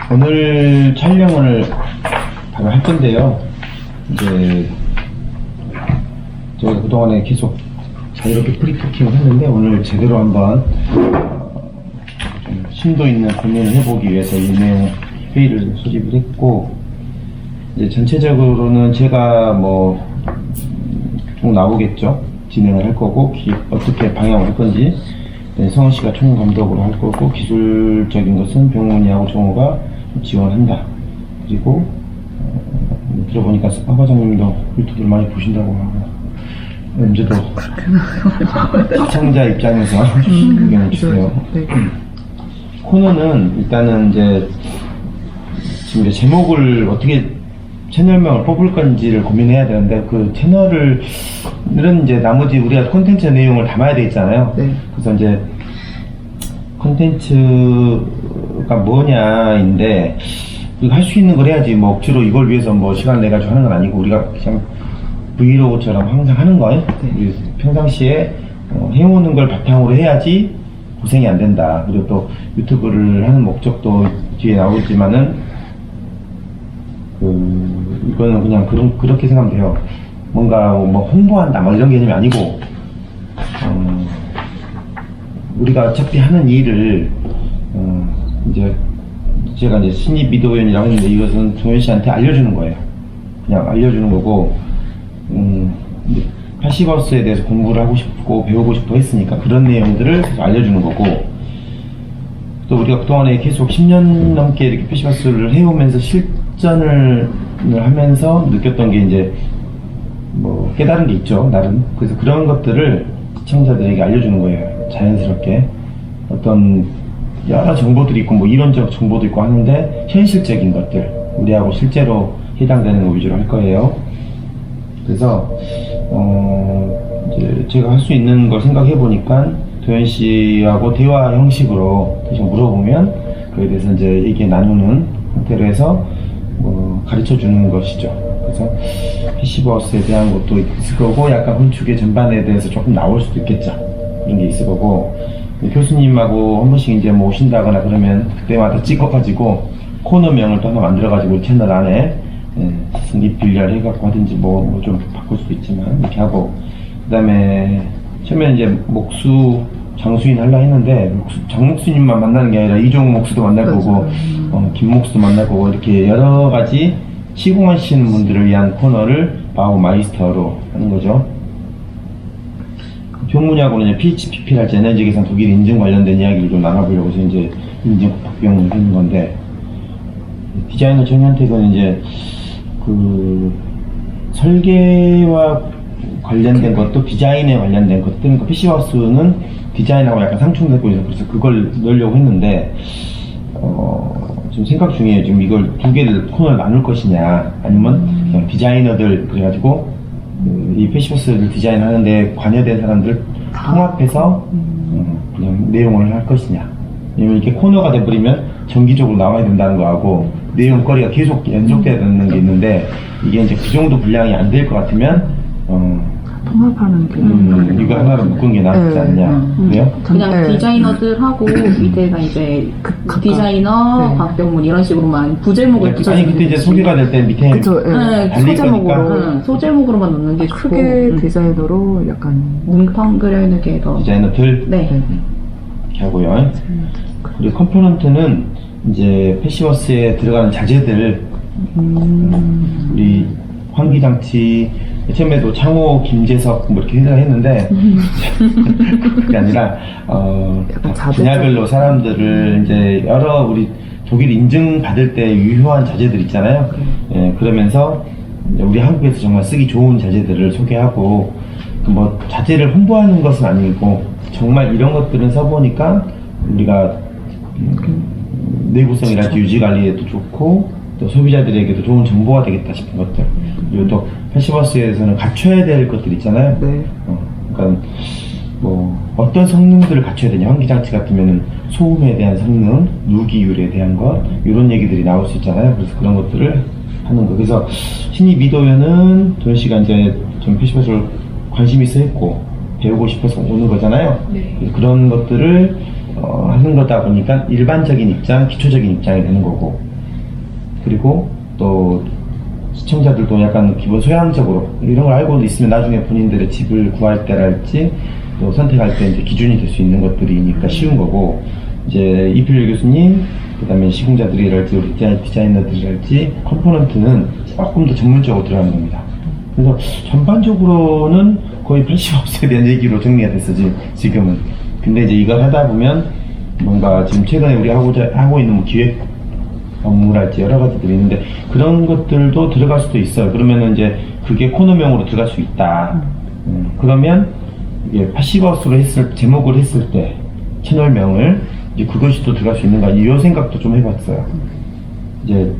오늘 촬영을 바로 할 건데요. 이제 저희가 그동안에 계속 자유롭게 프리토킹을 했는데 오늘 제대로 한번 좀 심도 있는 고민을 해보기 위해서 이 내용 회의를 소집을 했고, 이제 전체적으로는 제가 쭉 나오겠죠. 진행을 할 거고, 어떻게 방향을 할 건지, 성훈 씨가 총감독으로 할 거고, 기술적인 것은 병문이하고 정호가 지원한다. 그리고 들어보니까 박 과장님도 유튜브를 많이 보신다고 하고, 언제도 시청자 입장에서 의견을 주세요. 코너는 일단은 이제 지금 이제 제목을 어떻게 채널명을 뽑을 건지를 고민해야 되는데, 그 채널은 이제 나머지 우리가 콘텐츠 내용을 담아야 되겠잖아요. 네. 그래서 이제 콘텐츠가 뭐냐인데, 우리가 할 수 있는 걸 해야지, 억지로 이걸 위해서 시간 내가지고 하는 건 아니고, 우리가 그냥 브이로그처럼 항상 하는 거예요. 네. 우리 평상시에 해오는 걸 바탕으로 해야지 고생이 안 된다. 그리고 또 유튜브를 하는 목적도 뒤에 나오지만은, 이거는 그냥 그렇게 생각하면 돼요. 뭔가 홍보한다 이런 개념이 아니고, 우리가 어차피 하는 일을 이제 제가 이제 신입 미도위원이라고 했는데, 이것은 동현 씨한테 알려주는 거예요. 그냥 알려주는 거고, 80하우스에 대해서 공부를 하고 싶고 배우고 싶어 했으니까 그런 내용들을 계속 알려주는 거고, 또 우리가 그동안에 계속 10년 넘게 이렇게 80하우스를 해오면서 실전을 하면서 느꼈던 게 이제 깨달은 게 있죠, 나름. 그래서 그런 것들을 시청자들에게 알려주는 거예요. 자연스럽게 어떤 여러 정보들이 있고 이론적 정보도 있고 하는데, 현실적인 것들, 우리하고 실제로 해당되는 거 위주로 할 거예요. 그래서 이제 제가 할 수 있는 걸 생각해 보니까, 도현 씨하고 대화 형식으로 계속 물어보면 그에 대해서 이제 얘기 나누는 형태로 해서 가르쳐 주는 것이죠. 그래서 패시브하우스에 대한 것도 있을 거고, 약간 건축의 전반에 대해서 조금 나올 수도 있겠죠. 그런 게 있을 거고, 교수님하고 한 번씩 이제 오신다거나 그러면 그때마다 찍어가지고 코너명을 또 하나 만들어가지고 채널 안에 승립 빌려 해갖고 하든지 좀 바꿀 수도 있지만 이렇게 하고, 그 다음에 처음에 이제 목수 장수인 하려 했는데, 장목수님만 만나는 게 아니라 이종욱 목수도 만날 거고, 김목수도 만날 거고, 이렇게 여러 가지 시공하시는 분들을 위한 코너를 바우 마이스터로 하는 거죠. 병문이하고는 이제 PHPP랄지 에너지 계산 독일 인증 관련된 이야기를 좀 나눠보려고 해서 이제 인증 박병을 하는 건데, 디자이너 정현택은 이제 설계와 관련된 것도 디자인에 관련된 것들, 그러니까 PC하우스는 디자인하고 약간 상충되고 있어서 그래서 그걸 넣으려고 했는데, 지금 생각 중이에요. 지금 이걸 두 개를 코너를 나눌 것이냐, 아니면 그냥 디자이너들, 그래가지고 이 PC하우스를 디자인하는데 관여된 사람들 통합해서 그냥 내용을 할 것이냐, 왜냐면 이렇게 코너가 돼버리면 정기적으로 나와야 된다는 거하고 내용거리가 계속 연속돼야 되는 게 있는데, 이게 이제 그 정도 분량이 안 될 것 같으면 통합하는 게 이거 하나로 묶은 게 낫지 않냐. 그래요? 그냥 디자이너들하고 밑에가 이제 디자이너, 박병문 이런 식으로만 부제목을 붙여주는. 아니, 그때 이제 소개가 될 때 밑에 달릴 거니까 소제목으로만 넣는 게 좋고, 크게 디자이너로 약간 뭉텅 그려있는 게 더. 디자이너들 네. 이렇게 하고요. 그리고 컴포넌트는 이제 패시버스에 들어가는 자재들, 우리 환기장치, 처음에도 창호, 김재석 이렇게 생각했는데 그게 아니라 분야별로 사람들을 이제 여러 우리 독일 인증 받을 때 유효한 자재들 있잖아요. 그러면서 우리 한국에서 정말 쓰기 좋은 자재들을 소개하고, 자재를 홍보하는 것은 아니고 정말 이런 것들은 써보니까 우리가 내구성이랄지 유지관리에도 좋고 또 소비자들에게도 좋은 정보가 되겠다 싶은 것들, 그리고 또 패시버스에서는 갖춰야 될 것들 있잖아요. 네. 그러니까 어떤 성능들을 갖춰야 되냐, 환기장치 같으면은 소음에 대한 성능, 누기율에 대한 것, 이런 얘기들이 나올 수 있잖아요. 그래서 그런 것들을 하는 거. 그래서 신입 미도연은 도현 씨가 이제 좀 패시버스를 관심 있어 했고 배우고 싶어서 오는 거잖아요. 네. 그런 것들을 하는 거다 보니까 일반적인 입장, 기초적인 입장이 되는 거고, 그리고 또 시청자들도 약간 기본 소양적으로 이런 걸 알고 있으면 나중에 본인들의 집을 구할 때랄지 또 선택할 때 이제 기준이 될 수 있는 것들이니까 쉬운 거고, 이제 이필열 교수님, 그 다음에 시공자들이랄지 우리 디자이너들이랄지 컴포넌트는 조금 더 전문적으로 들어가는 겁니다. 그래서 전반적으로는 거의 80업체에 대한 얘기로 정리가 됐어 지금은. 근데 이제 이걸 하다 보면 뭔가 지금 최근에 우리가 하고 있는 뭐 기획 업무랄지 여러 가지들이 있는데 그런 것들도 들어갈 수도 있어요. 그러면은 이제 그게 코너명으로 들어갈 수 있다. 그러면 이게 파시버스로 제목을 했을 때 채널명을 이제 그것이 또 들어갈 수 있는가, 이 생각도 좀 해봤어요. 이제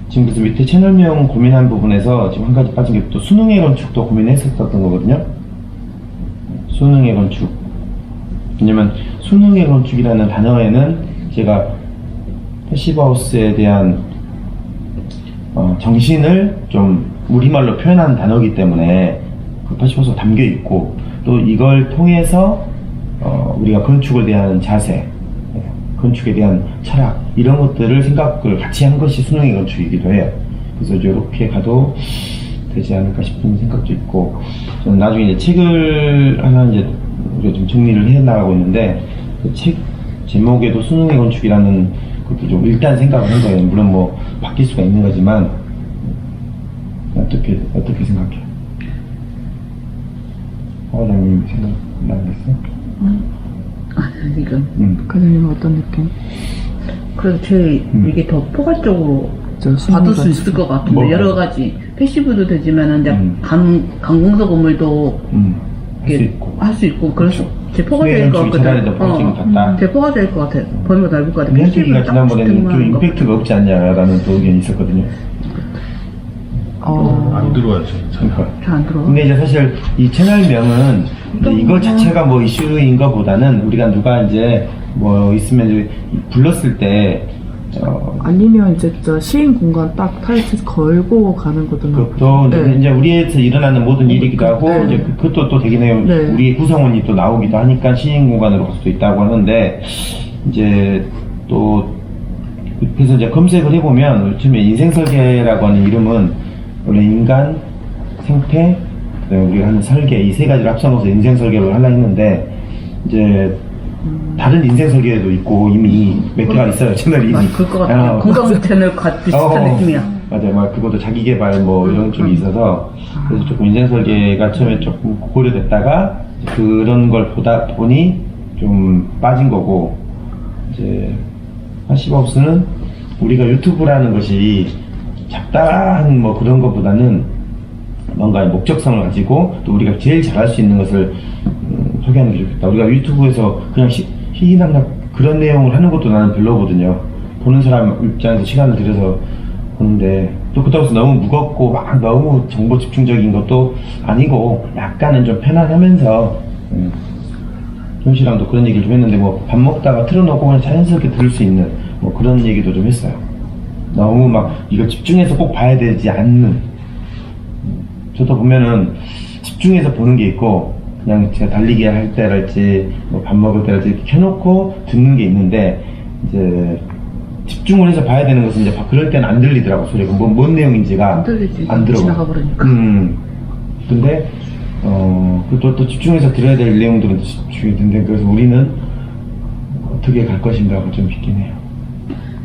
지금 그래서 밑에 채널명 고민한 부분에서 지금 한 가지 빠진 게 또 수능의 건축도 고민했었던 거거든요. 수능의 건축. 왜냐면 수능의 건축이라는 단어에는 제가 패시브하우스에 대한 정신을 좀 우리말로 표현하는 단어이기 때문에 그 패시브하우스가 담겨 있고, 또 이걸 통해서 우리가 건축에 대한 자세, 건축에 대한 철학, 이런 것들을 생각을 같이 한 것이 수능의 건축이기도 해요. 그래서 이렇게 가도 되지 않을까 싶은 생각도 있고, 저는 나중에 이제 책을 하나 이제 우리가 좀 정리를 해 나가고 있는데, 그 책 제목에도 수능의 건축이라는 것도 좀 일단 생각을 한 거예요. 물론 뭐 바뀔 수가 있는 거지만, 어떻게 생각해요? 과장님 생각나겠어요? 지금 과장님은 어떤 느낌? 그래서 이게 더 포괄적으로 저 받을 수 있을 것 같은데, 뭐? 여러 가지 패시브도 되지만 이제 강공서 건물도 할 수 있고 그래서 제 포괄적일 것 같거든. 제 포괄적일 것 같아. 범위가 넓을 것 같아. 현실이가 지난번에는 좀 임팩트가 없지 않냐라는 또 의견이 있었거든요. 안 들어와요. 그러니까. 잘 안 들어. 근데 이제 사실 이 채널명은 이거 자체가 뭐 이슈인 것보다는 우리가 누가 이제 뭐 있으면 이제 불렀을 때 아니면 이제 저 시인 공간 딱 타이틀 걸고 가는 것도 그것도 네. 이제 우리에서 일어나는 모든 일이기도 하고, 네. 이제 그것도 또 되긴 해요. 네. 우리의 구성원이 또 나오기도 하니까 시인 공간으로 갈 수도 있다고 하는데, 이제 또 그래서 이제 검색을 해보면 처음에 인생설계라고 하는 이름은 원래 인간, 생태, 그다음에 우리가 하는 설계, 이 세 가지를 합쳐놓아서 인생설계를 하려 했는데, 이제 다른 인생설계도 있고 이미 몇 개가 있어요, 채널이. 그럴 것 같아. 건강 채널 비슷한 느낌이야. 맞아요. 막 그것도 자기 개발 뭐 이런 쪽이 있어서, 그래서 조금 인생설계가 처음에 조금 고려됐다가 그런 걸 보다 보니 좀 빠진 거고, 이제 파시브하우스는 우리가 유튜브라는 것이 잡다한 뭐 그런 것보다는 뭔가 목적성을 가지고 또 우리가 제일 잘할 수 있는 것을 소개하는 게 좋겠다. 우리가 유튜브에서 그냥 희희낙낙 그런 내용을 하는 것도 나는 별로거든요. 보는 사람 입장에서 시간을 들여서 보는데, 또 그렇다고 해서 너무 무겁고 막 너무 정보 집중적인 것도 아니고 약간은 좀 편안하면서, 현 씨랑도 그런 얘기를 좀 했는데, 뭐 밥 먹다가 틀어놓고 그냥 자연스럽게 들을 수 있는 뭐 그런 얘기도 좀 했어요. 너무 막 이걸 집중해서 꼭 봐야 되지 않는. 저도 보면은 집중해서 보는 게 있고, 그냥 제가 달리기 할 때랄지 뭐 밥 먹을 때랄지 이렇게 켜놓고 듣는 게 있는데, 이제 집중을 해서 봐야 되는 것은 이제 그럴 때는 안 들리더라고, 소리가. 뭔 내용인지가 안 들리지. 안 들어가. 지나가 버리니까. 근데 또 집중해서 들어야 될 내용들은 집중이 된대. 그래서 우리는 어떻게 갈 것인가가 좀 있긴 해요.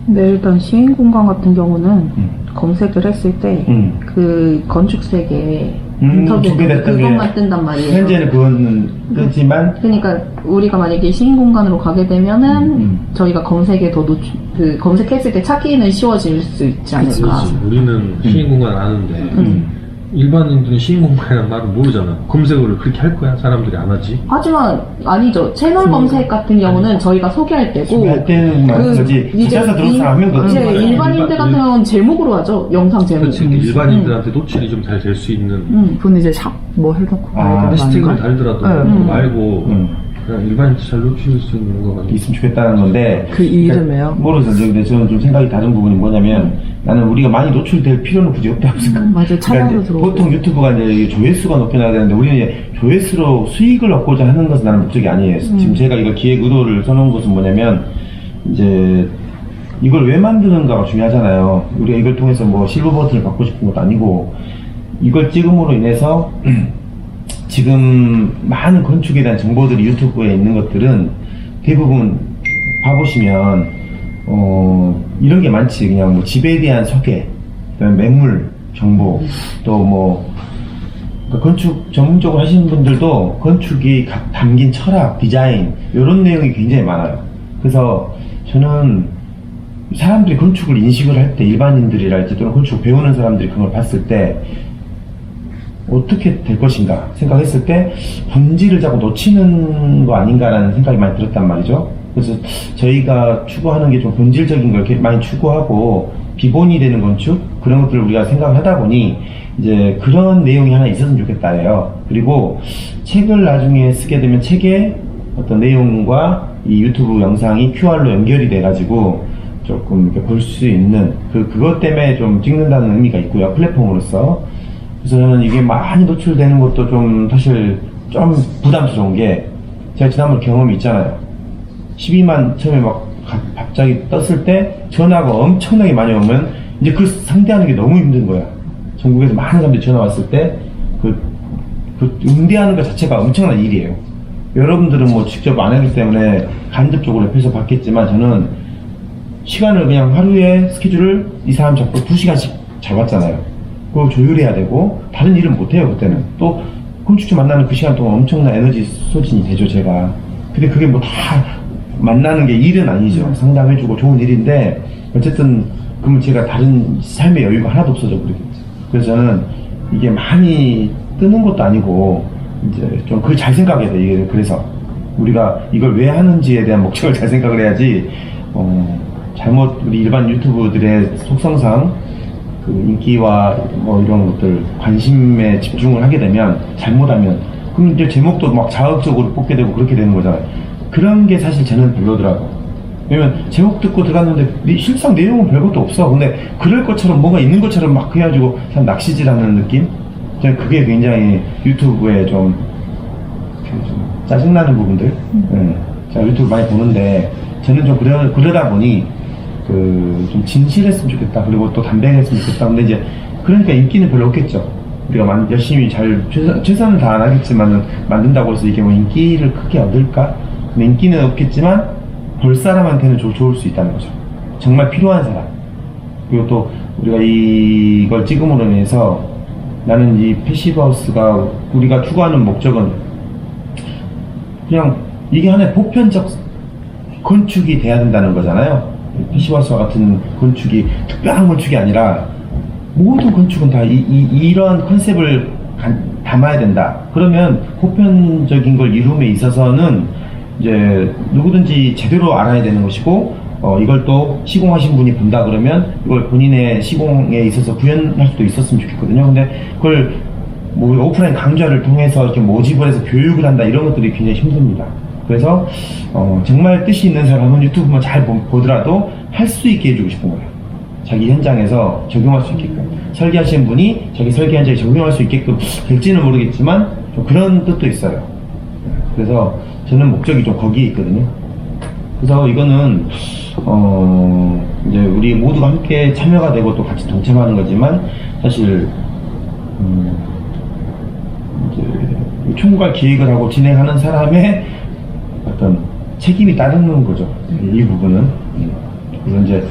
네, 일단 시인 공간 같은 경우는 검색을 했을 때 그 건축 세계 인터뷰 소개됐던 게 그것만 뜬단 말이에요. 현재는 그거는 뜨지만, 그러니까 우리가 만약에 시인 공간으로 가게 되면은 저희가 검색에 더 검색했을 때 찾기는 쉬워질 수 있지 않을까. 그렇지. 우리는 시인 공간 아는데 일반인들은 시인 공간이라는 말을 모르잖아. 검색어를 그렇게 할 거야? 사람들이 안 하지? 하지만 아니죠. 채널 검색 같은 경우는 저희가 소개할 때고 할 때는 거지. 붙여서 들어온 사람 하면 거지. 일반인들 같은 경우는 제목으로 하죠. 영상 제목. 그렇지. 일반인들한테 노출이 좀 잘 될 수 있는 분 이제 샵 뭐 해놓고 해시태그를 달더라도 네. 말고 그냥 일반인들 잘 노출할 수 있는 거가 있으면 좋겠다는 건데, 그 이름에요? 모르겠어요. 근데 저는 좀 생각이 다른 부분이 뭐냐면, 나는 우리가 많이 노출될 필요는 굳이 없다고 생각해요. 맞아요. 찾아서 들어오고. 보통 유튜브가 이제 조회수가 높여나야 되는데, 우리는 이제 조회수로 수익을 얻고자 하는 것은 나는 목적이 아니에요. 지금 제가 이거 기획 의도를 써놓은 것은 뭐냐면, 이제 이걸 왜 만드는가가 중요하잖아요. 우리가 이걸 통해서 뭐 실버 버튼을 받고 싶은 것도 아니고, 이걸 찍음으로 인해서 지금 많은 건축에 대한 정보들이 유튜브에 있는 것들은 대부분 봐보시면 이런 게 많지. 그냥 뭐 집에 대한 소개, 그다음에 매물 정보, 또 뭐 건축 전문적으로 하시는 분들도 건축이 담긴 철학, 디자인 이런 내용이 굉장히 많아요. 그래서 저는 사람들이 건축을 인식을 할 때, 일반인들이랄지 또는 건축 배우는 사람들이 그걸 봤을 때 어떻게 될 것인가 생각했을 때 본질을 자꾸 놓치는 거 아닌가라는 생각이 많이 들었단 말이죠. 그래서 저희가 추구하는 게 좀 본질적인 걸 이렇게 많이 추구하고 비본이 되는 건축, 그런 것들을 우리가 생각을 하다 보니 이제 그런 내용이 하나 있었으면 좋겠다예요. 그리고 책을 나중에 쓰게 되면 책의 어떤 내용과 이 유튜브 영상이 QR로 연결이 돼가지고 조금 이렇게 볼 수 있는 그것 때문에 좀 찍는다는 의미가 있고요, 플랫폼으로서. 그래서 저는 이게 많이 노출되는 것도 좀 사실 좀 부담스러운 게, 제가 지난번에 경험이 있잖아요. 12만 처음에 막 갑자기 떴을 때 전화가 엄청나게 많이 오면 이제 그걸 상대하는 게 너무 힘든 거야. 전국에서 많은 사람들이 전화 왔을 때 그 응대하는 것 자체가 엄청난 일이에요. 여러분들은 뭐 직접 안 하기 때문에 간접적으로 옆에서 봤겠지만, 저는 시간을 그냥 하루에 스케줄을 이 사람 잡고 2시간씩 잡았잖아요. 그걸 조율해야 되고 다른 일은 못해요. 그때는 또 건축주 만나는 그 시간 동안 엄청난 에너지 소진이 되죠, 제가. 근데 그게 뭐 다 만나는 게 일은 아니죠. 상담해주고 좋은 일인데, 어쨌든 그러면 제가 다른 삶의 여유가 하나도 없어져 버리겠죠. 그래서 저는 이게 많이 뜨는 것도 아니고 이제 좀 그걸 잘 생각해야 돼. 이게 그래서 우리가 이걸 왜 하는지에 대한 목적을 잘 생각을 해야지, 잘못 우리 일반 유튜브들의 속성상 그 인기와 뭐 이런 것들 관심에 집중을 하게 되면, 잘못하면 그럼 이제 제목도 막 자극적으로 뽑게 되고 그렇게 되는 거잖아요. 그런 게 사실 저는 별로더라고. 왜냐면 제목 듣고 들어갔는데 실상 내용은 별것도 없어. 근데 그럴 것처럼 뭔가 있는 것처럼 막 해가지고 참 낚시질하는 느낌? 저는 그게 굉장히 유튜브에 좀 짜증나는 부분들. 제가 유튜브 많이 보는데 저는 좀 그러다 보니 좀 진실했으면 좋겠다. 그리고 또 담백했으면 좋겠다. 근데 이제 그러니까 인기는 별로 없겠죠. 우리가 열심히 잘 최선을 다 안 하겠지만은 만든다고 해서 이게 뭐 인기를 크게 얻을까? 근데 인기는 없겠지만 볼 사람한테는 좋을 수 있다는 거죠. 정말 필요한 사람. 그리고 또 우리가 이걸 찍음으로 인해서 나는 이 패시브하우스가 우리가 추구하는 목적은 그냥 이게 하나의 보편적 건축이 돼야 된다는 거잖아요. 패시브하우스와 같은 건축이 특별한 건축이 아니라 모든 건축은 다 이러한 컨셉을 담아야 된다. 그러면 보편적인 걸 이룸에 있어서는 이제 누구든지 제대로 알아야 되는 것이고, 이걸 또 시공하신 분이 본다 그러면 이걸 본인의 시공에 있어서 구현할 수도 있었으면 좋겠거든요. 근데 그걸 뭐 오프라인 강좌를 통해서 이렇게 모집을 해서 교육을 한다, 이런 것들이 굉장히 힘듭니다. 그래서 정말 뜻이 있는 사람은 유튜브만 잘 보더라도 할 수 있게 해주고 싶은 거예요. 자기 현장에서 적용할 수 있게끔, 설계하시는 분이 자기 설계 현장에 적용할 수 있게끔 될지는 모르겠지만 좀 그런 뜻도 있어요. 그래서 저는 목적이 좀 거기에 있거든요. 그래서 이거는 이제 우리 모두가 함께 참여가 되고 또 같이 동참하는 거지만, 사실 이제 총괄 기획을 하고 진행하는 사람의 어떤 책임이 따르는 거죠. 이 부분은. 그래서 이제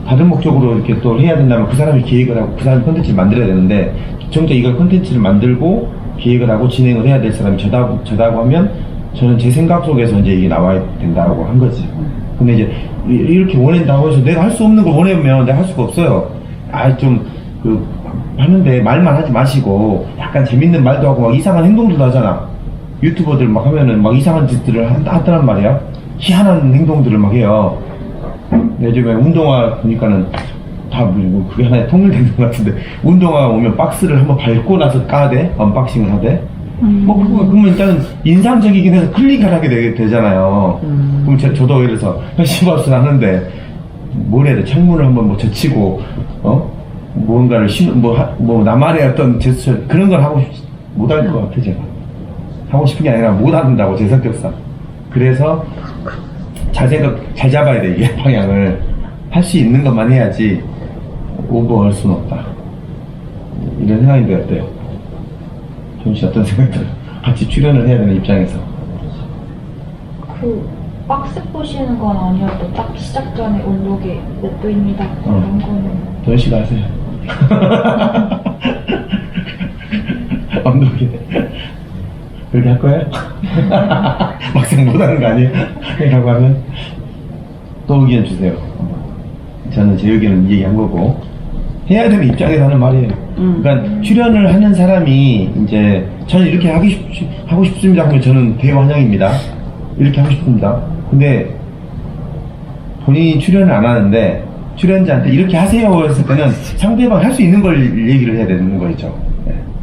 다른 목적으로 이렇게 또 해야 된다면 그 사람이 기획을 하고 그 사람이 콘텐츠를 만들어야 되는데, 정작 이걸 콘텐츠를 만들고 기획을 하고 진행을 해야 될 사람이 저다고 하면 저는 제 생각 속에서 이제 이게 나와야 된다고 한 거지. 근데 이제 이렇게 원한다고 해서 내가 할 수 없는 걸 원하면 내가 할 수가 없어요. 하는데 말만 하지 마시고 약간 재밌는 말도 하고 막 이상한 행동들도 하잖아. 유튜버들 막 하면은 막 이상한 짓들을 하더란 말이야. 희한한 행동들을 막 해요. 요즘에 운동화 보니까는 다 뭐 그게 하나의 통일된 것 같은데, 운동화 오면 박스를 한번 밟고 나서 까대, 언박싱을 하대. 뭐 그러면 일단은 인상적이긴 해서 클릭을 하게 되잖아요. 그럼 저도 그래서 패시브하우스를 하는데 뭘 해야 돼? 창문을 한번 뭐 젖히고 뭔가를 뭐 나만의 어떤 제스처 그런 걸 하고 못할 것 같아. 제가 하고 싶은 게 아니라 못 한다고, 제 성격상. 그래서 잘 잡아야 돼, 이게 방향을. 할 수 있는 것만 해야지 오버할 수는 없다. 이런 생각인데 어때요? 조은 씨 어떤 생각 들어요? 같이 출연을 해야 되는 입장에서. 그 박스 보시는 건 아니어도 딱 시작 전에 올록이 냅두입니다. 그런 거는 조은 씨가 하세요. 언덕에 그렇게 할 거예요? 막상 못하는 거 아니에요? 라고 하면 또 의견 주세요. 저는 제 의견은 얘기한 거고 해야 되는 입장에서 하는 말이에요. 그러니까 출연을 하는 사람이 이제 저는 이렇게 하고 싶습니다 하면 저는 대환영입니다. 이렇게 하고 싶습니다. 근데 본인이 출연을 안 하는데 출연자한테 이렇게 하세요 했을 때는 상대방 할 수 있는 걸 얘기를 해야 되는 거죠.